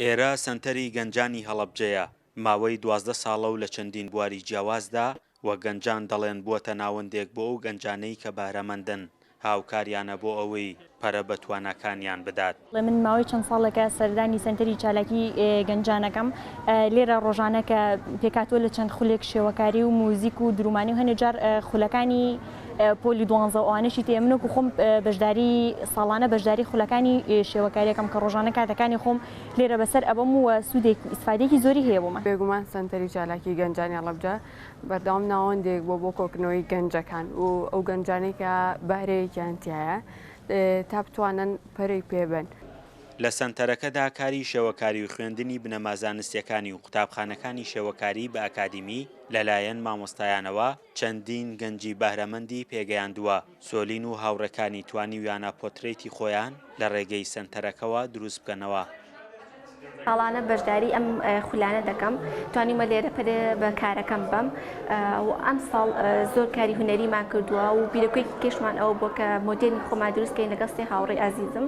ئێرە سەنتەری گەنجانی هەڵەبجەیە ماوەی 12 ساڵە و لە چەندین بواری جیاوازدا وە گەنجان دەڵێن بووەتە ناوەندێک بۆ ئەو گەنجانەی کە بارەمەندن هاوکاریانە بۆ ئەوەی پەرە بە تواناکانیان بدات. من ماوەی چەند ساڵێکە سەردانی سەنتەری چالاکی گەنجانەکەم لێرە ڕۆژانە کە پێکاتوە لە چەند خولێک شێوەکاری و موزیک و درومانی و هەنێ جار خولەکانی پۆلی 12 ئەوانەشی تێمنە و خۆم بەشداری ساڵانە بەشداری خولەکانی شێوەکاریەکەم کە ڕۆژانە کاتەکانی خۆم لێرە بەسەر ئەبم وە سوودێک ئیسفادێکی زۆری هەیە بۆمە. بێگومان سەنتەری چالاکی گەنجانی هەڵەبجە بەردەوام ناوەندێک بۆ کۆکردنەوەی گەنجەکان و ئەو گەنجانەی کە بارەیەکیان تایە تا بتوانن پەرەی پێبن. لە سەنتەرەکەدا کاری شێوەکاری و خوێندنی بنەمازانستیەکانی و قوتابخانەکانی شێوەکاری بە ئەکادیمی لەلایەن مامۆستایانەوە چەندین گەنجی بەهرەمەندی پێگەیاندووە. سۆلین و هاوڕەکانی توانیویانە پۆترێتی خۆیان لە ڕێگەی سەنتەرەکەوە دروست بکەنەوە. ساڵانە بەشداری ئەم خولانە دەکەم توانیمە لێرە پەرە بە کارەکەم بم و ئەم ساڵ زۆر کاری هونەریمان کردووە و بیرەکەی کێشمان ئەوە بۆ کە مۆدێلی خۆمان دروستکەین لەگەڵ سێ هاوڕێی ئازیزم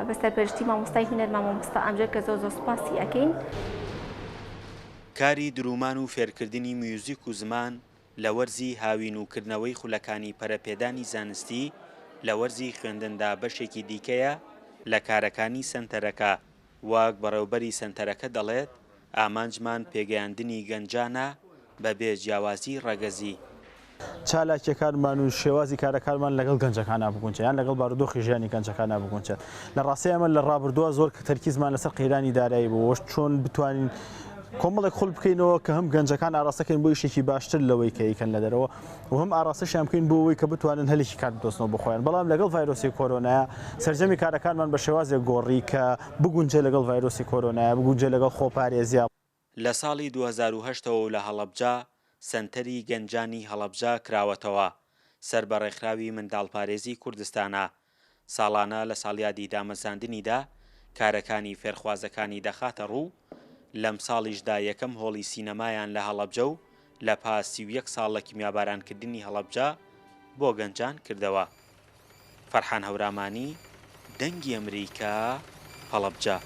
بە سەرپەرشتی مامۆستای هونەر مامۆستا ئەمجد کە زۆر سوپاسی ئەکەین. کاری درومان و فێرکردنی میوزیک و زمان لە وەرزی هاوین و کردنەوەی خولەکانی پەرەپێدانی زانستی لە وەرزی خوێندندا بەشێکی دیکەیە لە کارەکانی سەنتەرەکە. واک بەڕێوبەری سەنتەرەکە دەڵێت ئامانجمان پێگەیاندنی گەنجانە بەبێ جیاوازی ڕەگەزی. چالاکیەکانمان و شێوازی کارەکانمان لەگەڵ گەنجەکان نابگونچێت یان لەگەڵ بارودۆخی ژیانی گەنجەکان نابگونچێت. لە ڕاستی ئەمە لە ڕابردووە زۆر تەرکیزمان لەسەر قەیرانی دارایی بوو چۆن بتوانین کۆمەڵێک خوڵ بکەینەوە کە هەم گەنجەکان ئاراستەکەین بۆ یشتێکی باشتر لەوەی کە ئەیکەن لە دەرەوە و هەم ئاراستەشیان بکەین بۆ ئەوەی کە بتوانن هەلێکی کار بدۆزنەوە بۆ خۆیان. بەڵام لەگەڵ ڤایرۆسی کۆرۆنایە سەرجەمی کارەکانمان بە شێوازێک گۆڕی کە بگونجێ لەگەڵ ڤایرۆسی کۆرۆنایە بگونجێ لەگەڵ خۆپارێزیە. لە ساڵی 2008ەوە لە هەڵەبجە سەنتەری گەنجانی هەڵەبجە کراوەتەوە سەر بە ڕێکخراوی منداڵپارێزی کوردستانه. ساڵانە لە ساڵیادی دامەزاندنیدا کارەکانی فێرخوازەکانی دەخاتە ڕوو. لەم ساڵیشدا یەکەم هۆڵی سینەمایان لە هەڵەبجە و لە پاس 31 ساڵ لە کیمیابارانکردنی هەڵەبجە بۆ گەنجان کردەوە. فەرحان هەورامانی دەنگی ئەمریکا هەڵەبجە.